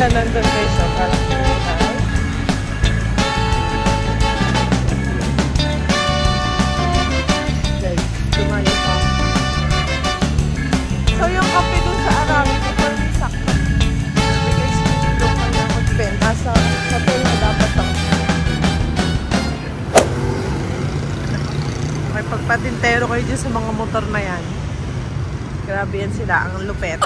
sila nandun guys. So, parang guys, dumayo pa. So, yung kape dun sa Arami, before may sakto. Sabi guys, yung local na hotel. Nasa hotel na dapat ako. Okay, pagpatintero kayo dyan sa mga motor na yan. Grabe yan sila, ang lupet.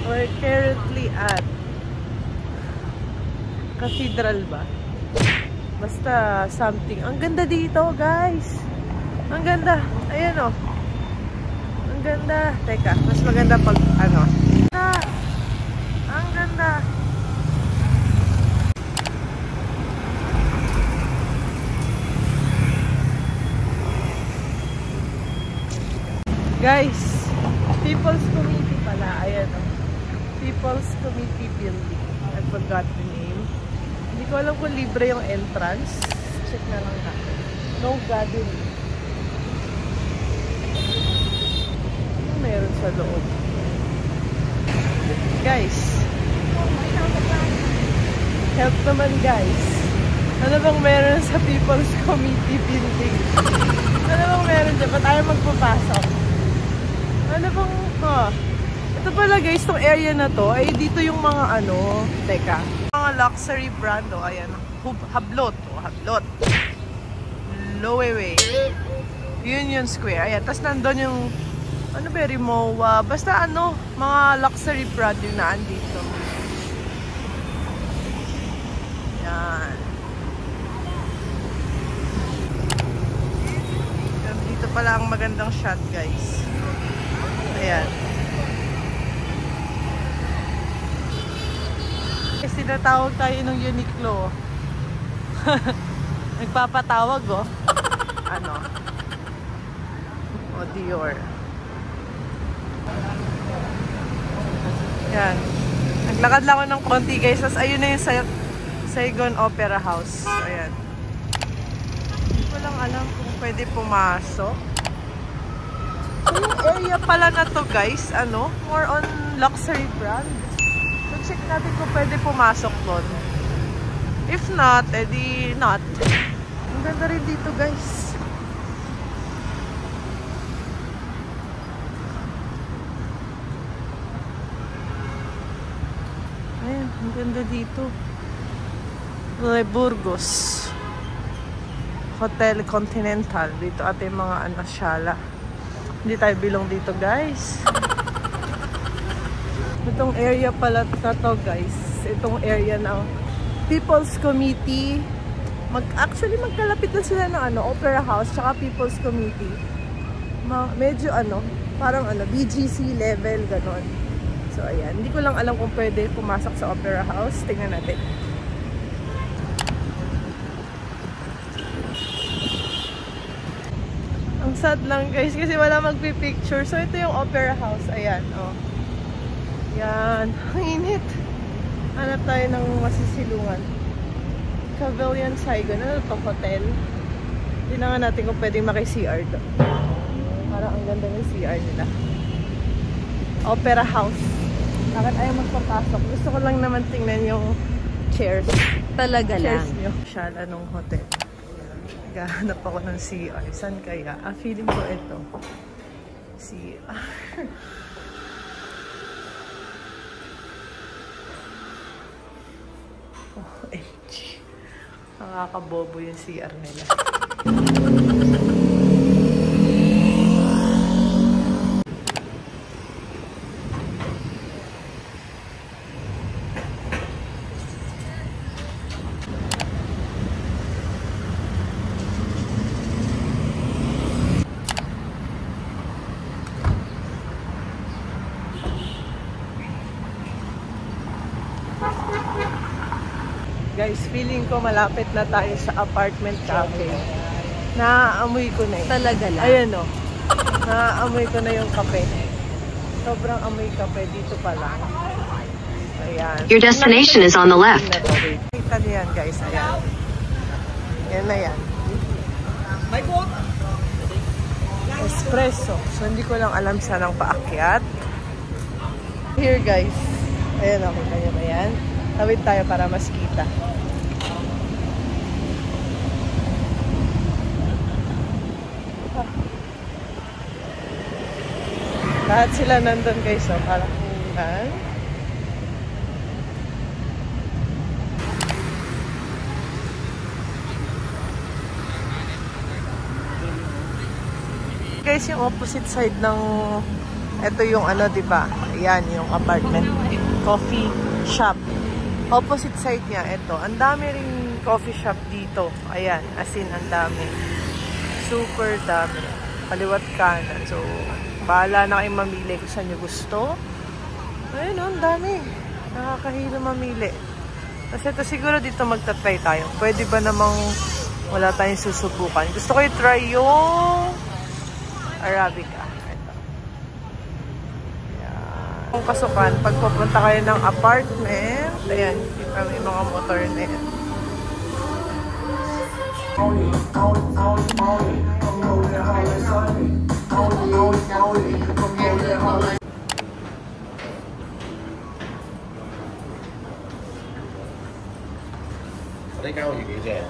We're currently at Cathedral ba? Basta something. Ang ganda dito, guys. Ang ganda. Ayan o. Ang ganda. Teka, mas maganda pag ano. Ang ganda. Guys, People's Committee pala. Ayan o. People's Committee Building. I forgot the name. Hindi ko alam kung libre yung entrance. Check na lang natin. No gathering. Ano meron sa loob? Guys. Help naman guys. Ano bang meron sa People's Committee Building? Ano bang meron dyan? Ba't ayaw magpapasok? Ano bang... Ito pala guys, itong area na to, ay dito yung mga ano, teka, mga luxury brand, o, ayan, Hablot, o, Hablot, Loewe, Union Square, ayan, tas nandun yung, ano ba, Rimowa, basta ano, mga luxury brand yung naan dito. Yan. Dito pala ang magandang shot guys. Ayan. Sinatawag tayo ng Uniqlo. Nagpapatawag oh. Ano? O Dior. Yan. Naglakad lang ako ng konti guys. Tapos ayun na yung Saigon Opera House. Ayan. Hindi ko lang alam kung pwede pumasok. So yung area pala na to guys, ano? More on luxury brand. Check natin kung pwede pumasok doon. If not, edi not. Ang ganda rin dito guys. Ayan, ang ganda dito. Burgos Hotel Continental. Dito ating mga anasyala. Hindi tayo bilong dito guys. Itong area pala na to guys, itong area ng People's Committee. Actually magkalapit na sila ng ano, Opera House tsaka People's Committee. Medyo ano, parang ano, BGC level ganon. So ayan, hindi ko lang alam kung pwede pumasok sa Opera House. Tingnan natin. Ang sad lang guys kasi wala magpi-picture. So ito yung Opera House, ayan oh. Yan. Ang init. Hanap tayo ng masisilungan. Pavilion Saigon. Ano itong hotel? Tingnan natin kung pwedeng maki-CR doon. Parang ang ganda ng CR nila. Opera House. Bakit ayaw magpapasok? Gusto ko lang naman tingnan yung chairs. Talaga chairs lang. Nyo. Shala nung hotel. Gahanap ako ng CR. Saan kaya? Feeling ko ito. CR. OMG. Nakakabobo yung CR nila. Guys, feeling ko malapit na tayo sa apartment cafe. Naaamoy ko na yun. Talaga lang. Ayan o. Naaamoy ko na yung kape. Sobrang amoy kape dito pa lang. Ayan. Your destination is on the left. Kita niyo yan guys. Ayan. Yan na yan. Espresso. So, hindi ko lang alam saan ang paakyat. Here, guys. Ayan, okay. Kaya ba yan? Tawid tayo para mas kita. Lahat sila nandun, guys. So, parang kuhan. Guys, yung opposite side ng ito yung ano, diba? Ayan, yung apartment. Coffee shop. Opposite side niya, ito. Ang dami ring coffee shop dito. Ayan, as in, ang dami. Super dami. Kaliwat kanan. So, bahala na kayong mamili kung saan nyo gusto. Ayun, ang dami. Nakakahilo mamili. Kasi ito siguro dito magta-try tayo. Pwede ba namang wala tayong susubukan? Gusto ko i-try yung Arabica. Ito. Ayan. Kung pasukan, pag pupunta kayo ng apartment, ayan, kita may mga motor na yan. Đây cao gì vậy rẻ?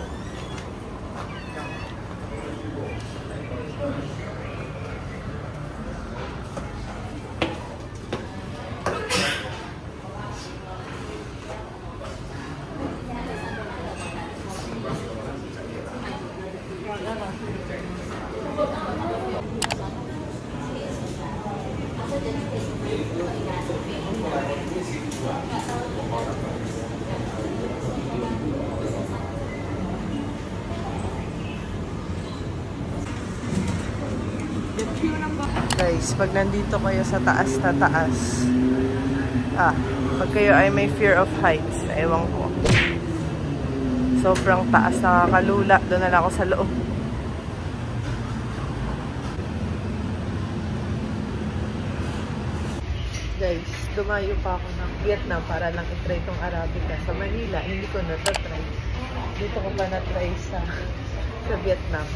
Guys, pag nandito kayo sa taas na taas, pag kayo ay may fear of heights, ewan ko. Sobrang taas, nakakalula. Doon na lang ako sa loob. Guys, dumayo pa ako ng Vietnam para lang i-try itong Arabica. Sa Manila, hindi ko na-try. Dito ko pa na-try sa Vietnam.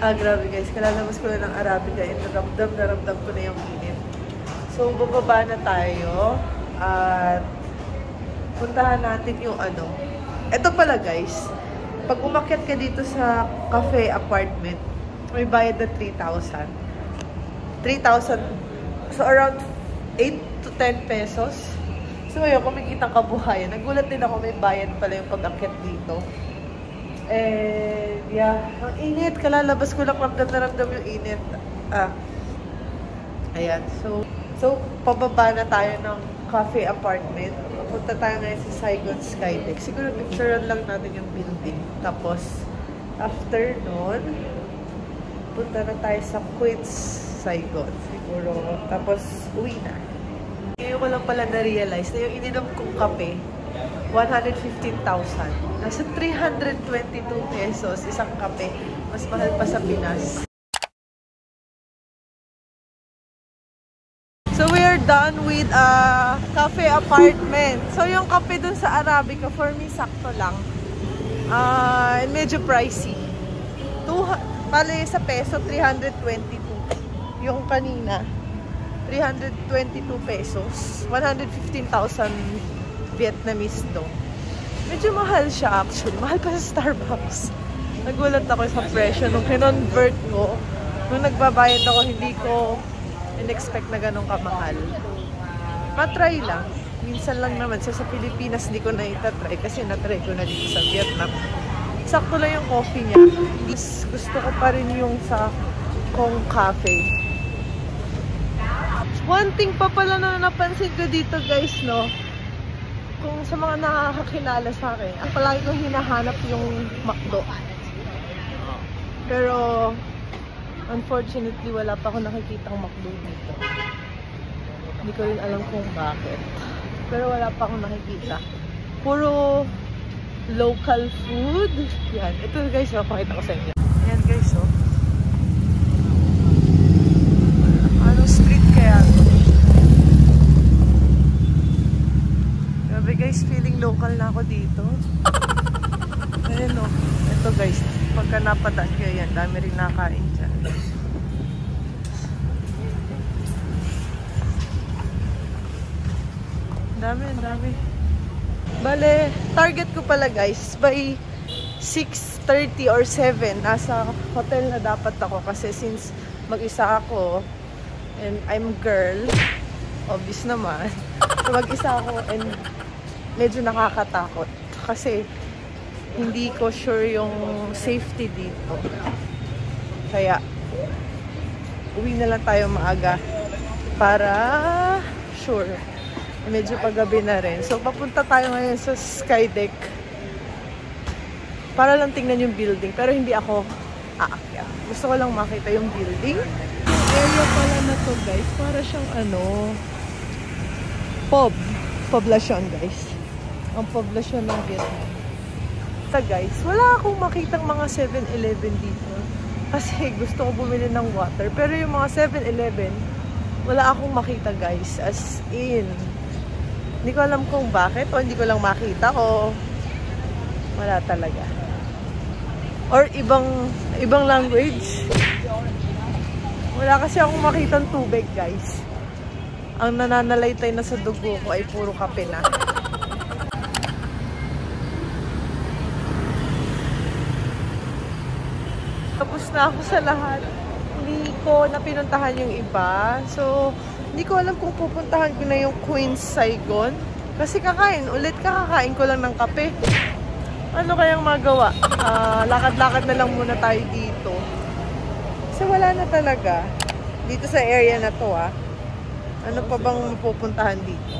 Grabe guys, kalalabas ko na ng Arabica. Naramdam ko na yung init. So, bababa na tayo. At puntahan natin yung ano. Ito pala guys, pag umakyat ka dito sa cafe apartment, may bayad na 3,000. 3,000. So, around 8 to 10 pesos. So, ayun, kumikitang kabuhayan. Nagulat din ako, may bayad pala yung pag-akyat dito. And yeah, ang init. Kalalabas ko lang, ramdam yung init. Ayan. So pababa na tayo ng cafe apartment. Punta tayo ngayon sa Saigon Skydeck. Siguro picturean lang natin yung building. Tapos, after nun, punta na tayo sa Queens, Saigon. Siguro. Tapos, uwi na. Ngayon ko lang pala na-realize na yung ininom kong kape, 115,000. Nasa 322 pesos isang kape. Mas mahal pa sa Pinas. So we are done with a cafe apartment. So yung kape dun sa Arabica, for me, sakto lang. Medyo pricey. Pali sa peso, 322. Yung kanina, 322 pesos. 115,000 Vietnamese do. Medyo mahal siya actually. Mahal pa sa Starbucks. Nagulat ako sa presyo. Nung kinonvert ko, nung nagbabayad ako, hindi ko in-expect na ganun kamahal. Matry lang. Minsan lang naman. Sa Pilipinas, hindi ko na itatry kasi natry ko na dito sa Vietnam. Sakto lang yung coffee niya. Gusto ko pa rin yung sa Kong Cafe. One thing pa pala na napansin ko dito guys, no? Kung sa mga nakakakilala sa akin, ang palagi kong hinahanap yung McDo. Pero, unfortunately, wala pa ako nakikitang McDo dito. Hindi ko rin alam kung bakit. Pero wala pa akong nakikita. Puro local food. Yan. Ito guys, mapakita ko sa inyo. guys, oh. Anong street kaya to? Grabe guys, feeling local na ako dito. Ayan, oh. Ito guys, pagka napadaan kayo yan, dami rin nakain dyan. Dami. Bale, target ko pala guys, by 6:30 or 7, nasa hotel na dapat ako. Kasi since mag-isa ako, and I'm girl, obvious naman. So mag-isa ako and medyo nakakatakot. Kasi hindi ko sure yung safety dito. Kaya, uwi na lang tayo maaga para sure. Medyo paggabi na rin. So, papunta tayo ngayon sa Skydeck para lang tingnan yung building. Pero hindi ako aakyat. Gusto ko lang makita yung building. Area pala na to guys. Para siyang poblasyon guys. Ang poblasyon ng Vietnam. Ito guys, wala akong makitang mga 7-Eleven dito. Kasi gusto ko bumili ng water. Pero yung mga 7-Eleven, wala akong makita guys. As in, hindi ko alam kung bakit o hindi ko lang makita o wala talaga. Or ibang language. Wala kasi akong makitang tubig guys. Ang nananalaytay na sa dugo ko ay puro kape na. Tapos na ako sa lahat. Hindi ko na pinuntahan yung iba. So, hindi ko alam kung pupuntahan ko na yung Queens Saigon. Kasi kakain ko lang ng kape. Ano kayang magawa? Lakad-lakad na lang muna tayo dito. Kasi wala na talaga. Dito sa area na to, Ano pa bang pupuntahan dito?